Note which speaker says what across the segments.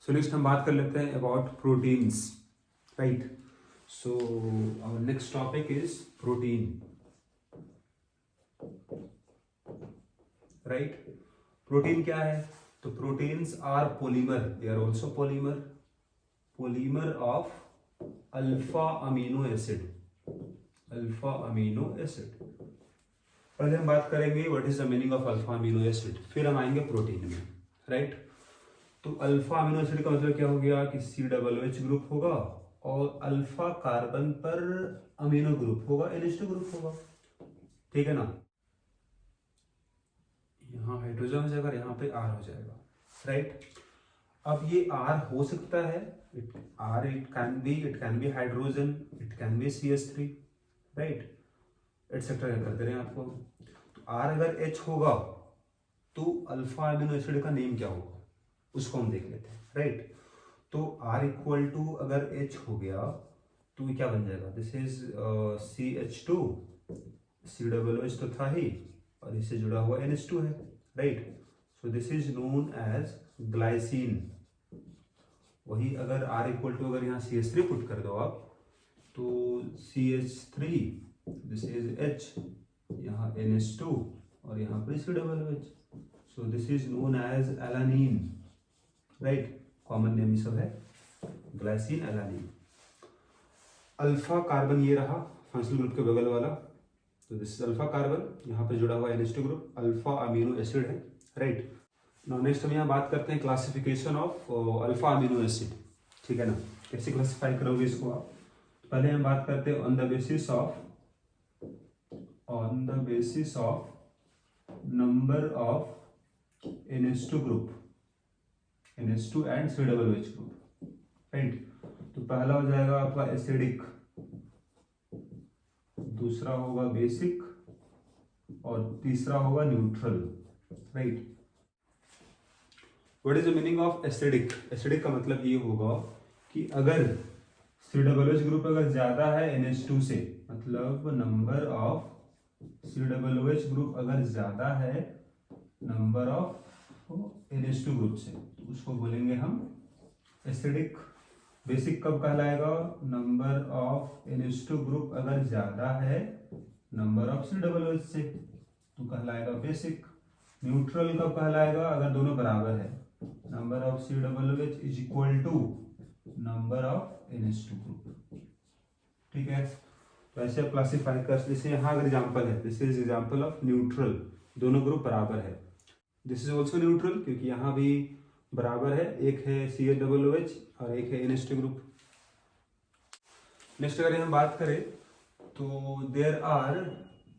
Speaker 1: So next हम बात कर लेते हैं about proteins, right. So our next topic is protein, right. Protein क्या है? तो proteins are polymer, they are also polymer of alpha amino acid, पहले हम बात करेंगे what is the meaning of alpha amino acid, फिर हम आएंगे प्रोटीन में, राइट। तो अल्फा अमीनो एसिड का मतलब क्या हो गया कि COOH ग्रुप होगा और अल्फा कार्बन पर अमीनो ग्रुप होगा, NH2 ग्रुप होगा, ठीक है ना। यहाँ हाइड्रोजन हो जाएगा, यहाँ पे R हो जाएगा, राइट। अब ये R हो सकता है, it can be hydrogen, it can be CH3, right, etcetera करते रहे आपको। तो R अगर H होगा तो अल्फा अमीनो एसिड का नेम क्या होगा उसको हम देख लेते हैं, राइट। तो R इक्वल टू अगर H हो गया तो ये क्या बन जाएगा, दिस इज CH2, COOH तो था ही और इससे जुड़ा हुआ NH2 है, right. So this is known as glycine. वही अगर R इक्वल टू अगर यहाँ CH3 पुट कर दो आप तो CH3, दिस इज H, यहाँ NH2 और यहाँ पर COOH, so this is known as alanine, right. Common name सब है ग्लाइसिन, एलानीन। अल्फा कार्बन ये रहा फंक्शनल ग्रुप के बगल वाला, तो दिस इज अल्फा कार्बन, यहाँ पे जुड़ा हुआ NH2 group, alpha amino acid है, राइट। नाउ नेक्स्ट हम यहाँ बात करते हैं classification of alpha amino acid, ठीक है ना। कैसे क्लासिफाई करोगे इसको आप? पहले हम बात करते हैं on the basis of number of NH2 group, NH2 and COOH group, right. तो पहला हो जाएगा आपका एसिडिक, दूसरा होगा बेसिक और तीसरा होगा neutral, right. What is the meaning of acidic? Acidic का मतलब ये होगा कि अगर COOH ग्रुप अगर ज्यादा है NH2 से, मतलब नंबर ऑफ COOH ग्रुप अगर ज्यादा है नंबर ऑफ NH2 ग्रुप से, तो उसको बोलेंगे हम एसिडिक। बेसिक कब कहलाएगा? नंबर ऑफ NH2 ग्रुप अगर ज्यादा है नंबर ऑफ COOH से, तो कहलाएगा बेसिक। न्यूट्रल कब कहलाएगा? अगर दोनों बराबर है, number of COOH is equal to number of NH2 group, ठीक है। तो ऐसे क्लासिफाई कर, जैसे यहाँ अगर एग्जाम्पल है, this is example of neutral, दोनों ग्रुप बराबर है। दिस इज ऑल्सो न्यूट्रल क्योंकि यहाँ भी बराबर है, एक है COOH और एक है NH2 ग्रुप। नेक्स्ट अगर हम बात करें तो there are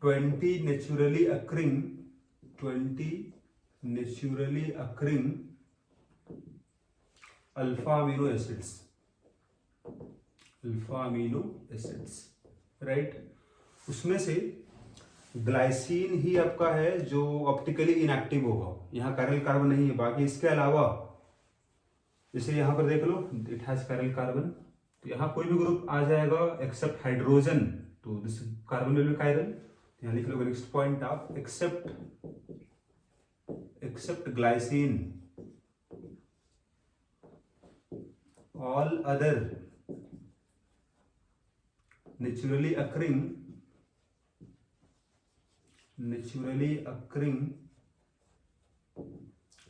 Speaker 1: 20 naturally occurring alpha amino acids, right. उसमें से ग्लाइसिन ही आपका है जो ऑप्टिकली इनएक्टिव होगा, यहाँ कैरल कार्बन नहीं है। बाकी इसके अलावा जैसे यहाँ पर देख लो, इट हैज कैरल कार्बन, तो यहाँ कोई भी ग्रुप आ जाएगा एक्सेप्ट हाइड्रोजन, तो this carbon will be chiral. यहाँ लिख लो नेक्स्ट पॉइंट आप, accept glycine all other naturally occurring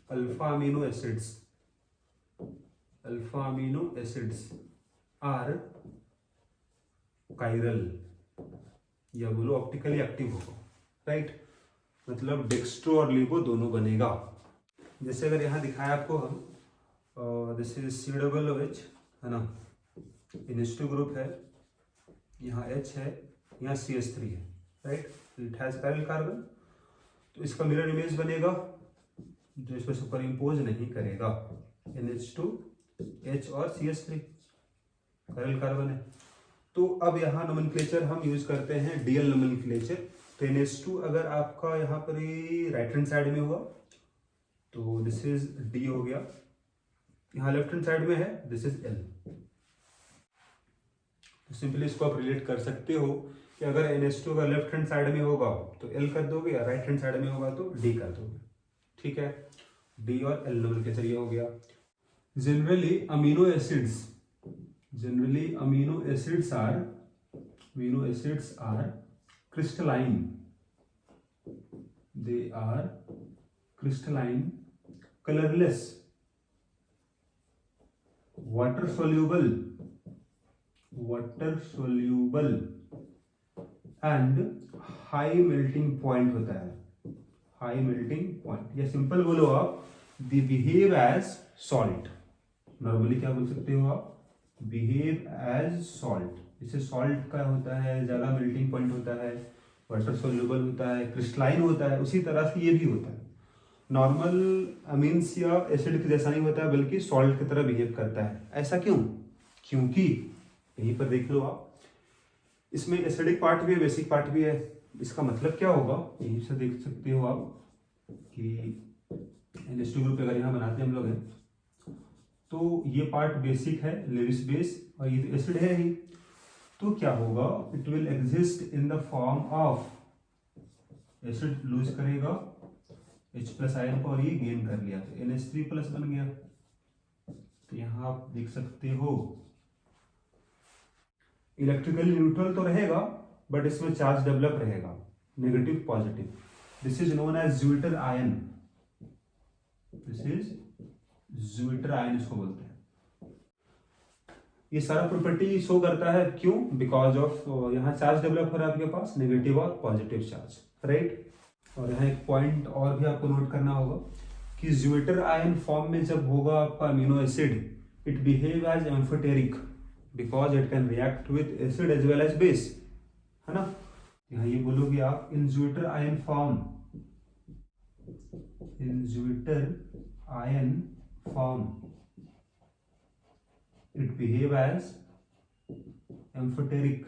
Speaker 1: alpha amino acids are chiral, या बोलो ऑप्टिकली एक्टिव होगा, राइट। मतलब डेक्स्ट्रो और लिबो दोनों बनेगा। जैसे अगर यहाँ दिखाया आपको हम, दिस इज COOH है ना, NH2 ग्रुप है, यहाँ H है, यहाँ CH3 है, right. It has parallel carbon, तो इसका मिरर इमेज बनेगा जो इस पर सुपर इम्पोज नहीं करेगा, NH2 H और CH3 पैरेलल कार्बन है। तो अब यहाँ नोमेनक्लेचर हम यूज करते हैं DL नोमेनक्लेचर। तो NH2 अगर आपका यहाँ पर राइट हैंड साइड में हुआ तो दिस इज D हो गया, यहाँ लेफ्ट हैंड साइड में है दिस इज L। तो सिंपली इसको आप रिलेट कर सकते हो कि अगर NH2 अगर लेफ्ट हैंड साइड में होगा तो L कर दोगे, या राइट हैंड साइड में होगा तो D कर दोगे, ठीक है। D और L नोमेनक्लेचर ये हो गया। generally amino acids are crystalline. They are crystalline, colorless, water soluble, and high melting point होता है. हाई मेल्टिंग पॉइंट, या सिंपल बोलो आप, they behave as salt. Normally क्या बोल सकते हो आप, बिहेव एज सॉल्ट. जैसे सॉल्ट का होता है ज्यादा मेल्टिंग पॉइंट होता है, वाटर सोल्यूबल होता है, क्रिस्टलाइन होता है, उसी तरह से ये भी होता है. नॉर्मल अमीन्स या एसिड के जैसा नहीं होता है, बल्कि सॉल्ट की तरह बिहेव करता है. ऐसा क्यों? क्योंकि यहीं पर देख लो आप, इसमें एसिडिक पार्ट भी है, बेसिक पार्ट भी है. इसका मतलब क्या होगा, यहीं से देख सकते हो आप कि NH2 ग्रुप अगर यहाँ बनाते हैं हम लोग हैं, तो ये पार्ट बेसिक है, लेविस बेस, और ये तो एसिड है ही. तो क्या होगा, it will exist in the form of, acid lose करेगा H+ आयन को और ये गेन कर लिया तो NH3+ बन गया. तो यहाँ आप देख सकते हो इलेक्ट्रिकली न्यूट्रल तो रहेगा, बट इसमें चार्ज डेवलप रहेगा, negative positive. This is known as zwitter ion. इसको बोलते हैं. ये सारा प्रॉपर्टी शो करता है, क्यों? बिकॉज ऑफ यहाँ चार्ज डेवलप हो रहा है आपके पास, नेगेटिव और पॉजिटिव चार्ज, राइट. और यहाँ एक पॉइंट और भी आपको नोट करना होगा कि ज्विटर आयन फॉर्म में जब होगा आपका amino acid, it behave as amphoteric because it can react with acid as well as base, है ना. यहाँ ये बोलोगे आप, in zwitterion form, it behave as amphoteric.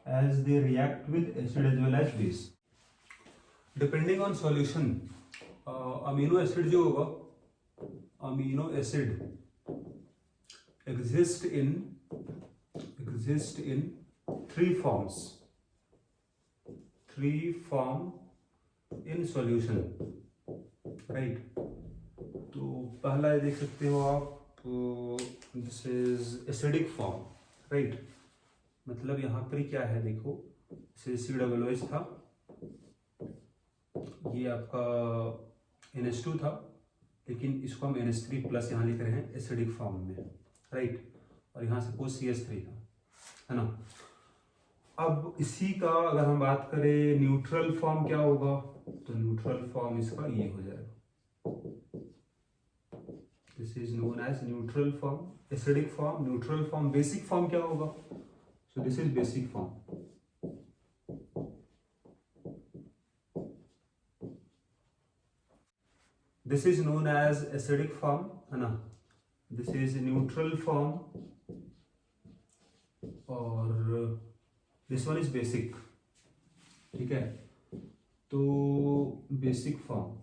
Speaker 1: As they react with acid as well as base. Depending on solution, amino acid जो होगा, amino acid exist in three forms. In solution, right. तो पहला देख सकते हो आप, this is acidic form, right. मतलब यहाँ पर क्या है, देखो, COOH था, ये आपका NH2 था, लेकिन इसको हम NH3+ यहाँ लिख रहे हैं एसिडिक फॉर्म में, राइट. और यहाँ सपोज CH3 था, है ना. अब इसी का अगर हम बात करें न्यूट्रल फॉर्म क्या होगा, तो न्यूट्रल फॉर्म इसका ये हो जाएगा. This is known as neutral form, acidic form, neutral form. Basic form क्या होगा, so this is basic form. This is known as acidic form, है ना. दिस इज न्यूट्रल फॉर्म, और दिस वन इज बेसिक, ठीक है. तो basic form,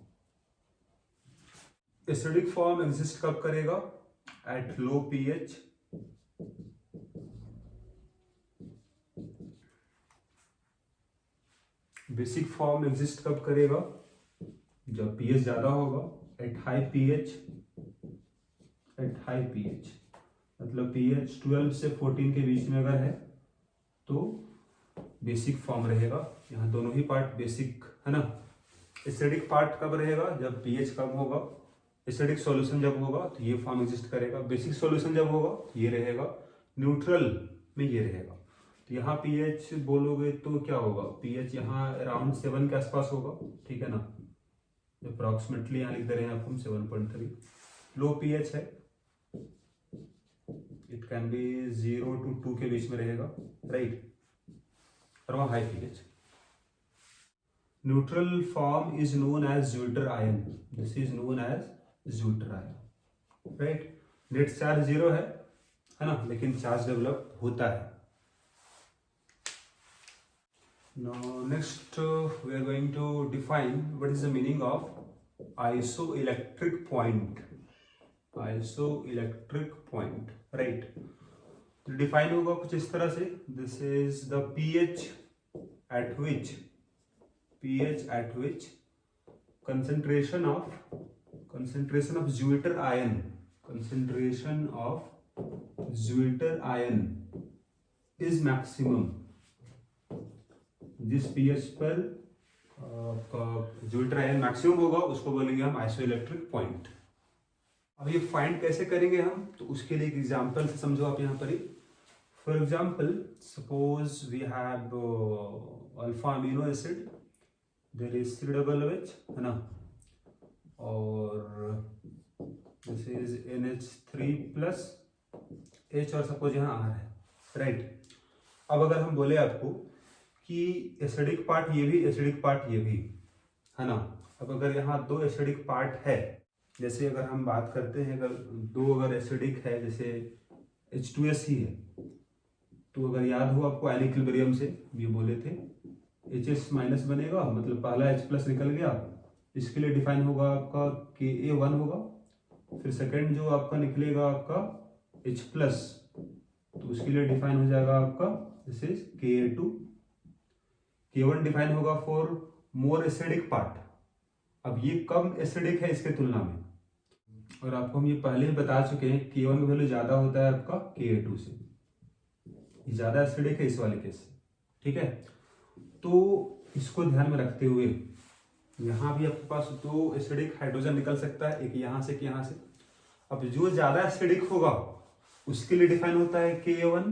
Speaker 1: acidic form exist कब करेगा, at low pH, basic form exist कब करेगा, जब pH ज्यादा होगा, एट हाई pH. मतलब pH 12 से 14 के बीच में अगर है तो बेसिक फॉर्म रहेगा. यहाँ दोनों ही पार्ट बेसिक, है ना. एसिडिक पार्ट कब रहेगा, जब pH कम होगा. एसिडिक सॉल्यूशन जब होगा तो ये फॉर्म एग्जिस्ट करेगा. बेसिक सॉल्यूशन जब होगा तो ये रहेगा. न्यूट्रल में ये रहेगा. तो यहाँ pH बोलोगे तो क्या होगा, pH यहाँ अराउंड 7 के आसपास होगा, ठीक है ना. अप्रॉक्सीमेटली यहाँ लिख दे रहे हैं आपको 7.3. लो pH है, इट कैन बी 0 to 2 के बीच में रहेगा, राइट. और वहाँ high pH. Neutral form is known as zwitter ion. This is known as zwitter ion, right. Net charge 0 है ना, लेकिन चार्ज डेवलप होता है. Now next we are going to define what is the meaning of isoelectric point. Right. तो define होगा कुछ इस तरह से, this is the pH at which pH at which concentration of Zwitter ion is maximum. जिस pH पर zwitter ion maximum होगा उसको बोलेंगे हम आइसोइलेक्ट्रिक पॉइंट। अब ये फाइंड कैसे करेंगे हम, तो उसके लिए एक एग्जांपल से समझो आप यहाँ पर ही। For example suppose we have alpha amino acid, there is 3 double OH है ना, और this is NH3 plus H और सपोज यहाँ R है, राइट। अब अगर हम बोले आपको कि एसिडिक पार्ट ये भी, एसिडिक पार्ट ये भी है ना, अब अगर यहाँ 2 एसिडिक पार्ट है, जैसे अगर हम बात करते हैं अगर 2 अगर एसिडिक है, जैसे H2S ही है, तो अगर याद हो आपको आयनिक इक्विलिब्रियम से ये बोले थे HS माइनस बनेगा, मतलब पहला H प्लस निकल गया, इसके लिए डिफाइन होगा आपका Ka1 होगा, फिर सेकंड जो आपका निकलेगा आपका H प्लस, तो उसके लिए डिफाइन हो जाएगा आपका this is Ka2। K1 define होगा फॉर मोर एसिडिक पार्ट। अब ये कम एसिडिक है इसके तुलना में, और आपको हम ये पहले ही बता चुके हैं K1 का वैल्यू ज्यादा होता है आपका Ka2 से, ये ज्यादा एसिडिक है इस वाले केस से, ठीक है। तो इसको ध्यान में रखते हुए यहाँ भी आपके पास 2 एसिडिक हाइड्रोजन निकल सकता है, एक यहाँ से, एक यहाँ से। अब जो ज्यादा एसिडिक होगा उसके लिए डिफाइन होता है Ka1,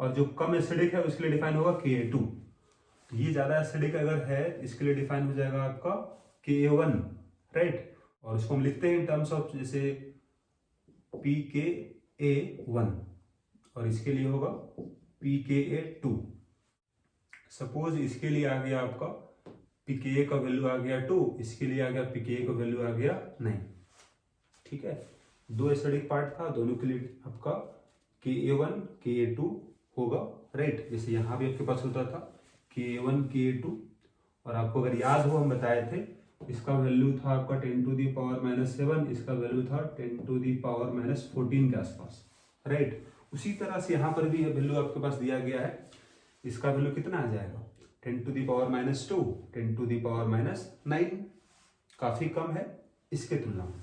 Speaker 1: और जो कम एसिडिक है उसके लिए डिफाइन होगा Ka2। तो ये ज्यादा एसिडिक अगर है इसके लिए डिफाइन हो जाएगा आपका Ka1, राइट। और उसको हम लिखते हैं इन टर्म्स ऑफ जैसे pKa1, और इसके लिए होगा pKa2। सपोज इसके लिए आ गया आपका pKa का वैल्यू आ गया 2, इसके लिए आ गया pKa का वैल्यू आ गया 9, ठीक है। 2 एसिडिक पार्ट था, दोनों के लिए आपका Ka1 Ka2 होगा, राइट। जैसे यहाँ भी आपके पास होता था Ka1 Ka2, और आपको अगर याद हो हम बताए थे इसका वैल्यू था आपका 10⁻⁻7, इसका वैल्यू था 10⁻⁻14 के आसपास, राइट। उसी तरह से यहाँ पर भी वैल्यू आपके पास दिया गया है, इसका वैल्यू कितना आ जाएगा 10⁻⁻2, 10⁻⁻9, काफी कम है इसके तुलना में,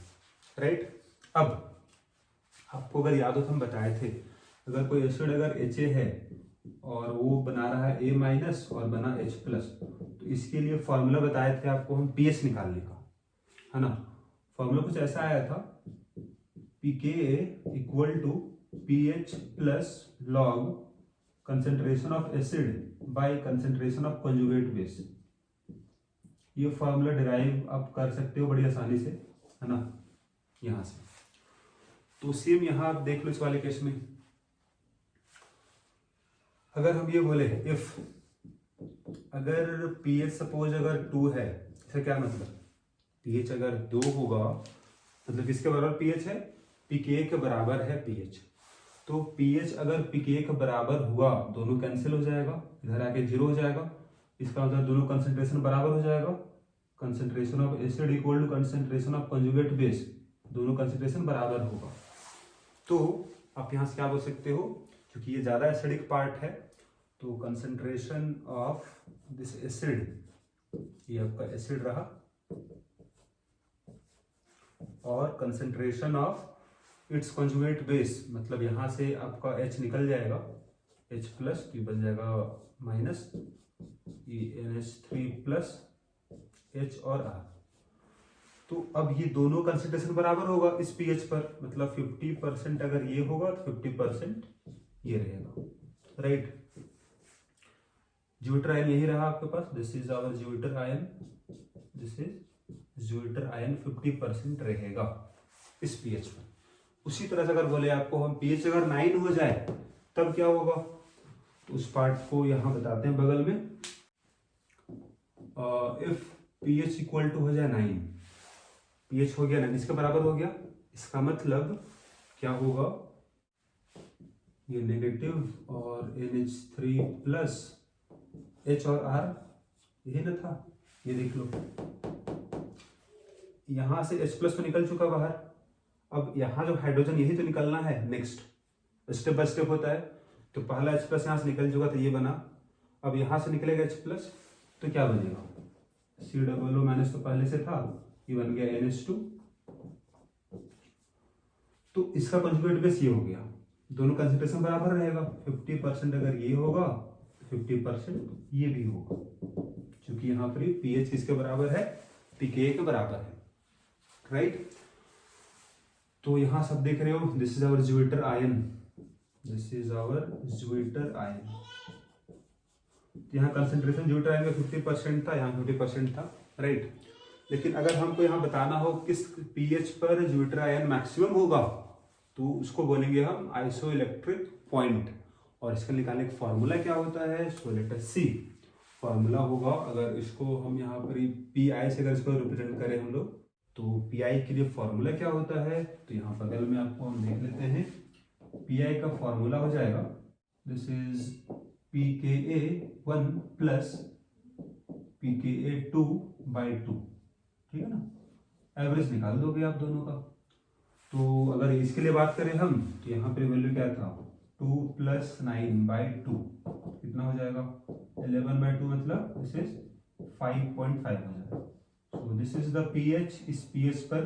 Speaker 1: राइट। अब आपको अगर याद हो तो हम बताए थे अगर कोई एसिड अगर Ha है और वो बना रहा है A- और बना H+, तो इसके लिए फॉर्मूला बताए थे आपको हम pH निकालने का, है ना। फॉर्मूला कुछ ऐसा आया था pKa = pH plus log concentration of acid by concentration of conjugate base. ये फॉर्मूला डिराइव आप कर सकते हो बड़ी आसानी से, है ना, यहां से। तो सेम यहां आप देख लो इस वाले केस में, अगर हम ये बोले इफ अगर pH सपोज अगर 2 है, इसका क्या मतलब, pH अगर 2 होगा मतलब किसके बराबर pH है, pKa के बराबर है pH। तो pH अगर pKa के बराबर हुआ, दोनों कैंसिल हो जाएगा, इधर आके 0 हो जाएगा, इसका मतलब दोनों कंसंट्रेशन बराबर हो जाएगा। Concentration of acid equal to concentration of conjugate base, दोनों कंसंट्रेशन बराबर होगा। तो आप यहां से क्या बोल सकते हो, क्योंकि ये ज्यादा एसिडिक पार्ट है, तो कंसंट्रेशन ऑफ दिस एसिड, ये आपका एसिड रहा, और concentration of its conjugate base, मतलब यहां से आपका H निकल जाएगा, H प्लस, तो बन जाएगा माइनस NH3 प्लस H और R। तो अब ये दोनों कंसंट्रेशन बराबर होगा इस pH पर, मतलब 50% अगर ये होगा तो 50% ये रहेगा, राइट। ज्विटर आयन यही रहा आपके पास, this is our zwitter ion, this is zwitterion 50% रहेगा इस pH पर। उसी तरह से अगर बोले आपको हम pH अगर 9 हो जाए तब क्या होगा, तो उस पार्ट को यहां बताते हैं बगल में। इफ pH इक्वल टू हो जाए 9, pH हो गया 9, इसके बराबर हो गया, इसका मतलब क्या होगा, ये नेगेटिव और NH3 प्लस H और R यही ना था, ये देख लो, यहां से H प्लस तो निकल चुका बाहर, अब यहाँ जो हाइड्रोजन यही तो निकलना है, नेक्स्ट स्टेप बाय स्टेप होता है। तो पहला H प्लस यहाँ से निकल चुका तो ये बना, अब यहाँ से निकलेगा H प्लस, तो क्या बनेगा, COO माइनस तो पहले से था, ये बन गया NH2। तो इसका कंजुगेट बेस ये हो गया, दोनों कंसेंट्रेशन बराबर रहेगा। 50% अगर ये होगा 50% ये भी होगा, क्योंकि यहाँ पर pH किसके बराबर है, pKa के बराबर है, राइट। तो यहाँ सब देख रहे हो, this is our zwitter ion, this is our zwitter ion. यहाँ कंसेंट्रेशन ज्यूटर आयन का 50% था, यहाँ 50% था, राइट। लेकिन अगर हमको यहाँ बताना हो किस pH पर ज्यूटर आयन मैक्सिमम होगा, तो उसको बोलेंगे हम आइसोइलेक्ट्रिक पॉइंट। और इसका निकालने का फॉर्मूला क्या होता है, सो लेट अस सी। फॉर्मूला होगा, अगर इसको हम यहाँ पर PI से अगर इसको रिप्रेजेंट करें हम लोग, तो PI के लिए फॉर्मूला क्या होता है, तो यहाँ बगल में आपको हम देख लेते हैं। PI का फॉर्मूला हो जाएगा, this is pKa1 plus pKa2/2, ठीक है ना। एवरेज निकाल दोगे आप दोनों का। तो अगर इसके लिए बात करें हम, तो यहाँ पे वैल्यू क्या था, 2 + 9/2 कितना हो जाएगा, 11/2, मतलब दिस इज 5.5 हो जाएगा। सो दिस इज द pH। इस pH पर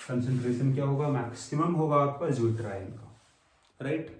Speaker 1: कंसंट्रेशन क्या होगा, मैक्सिमम होगा आपका ज्यूटर आयन का, राइट।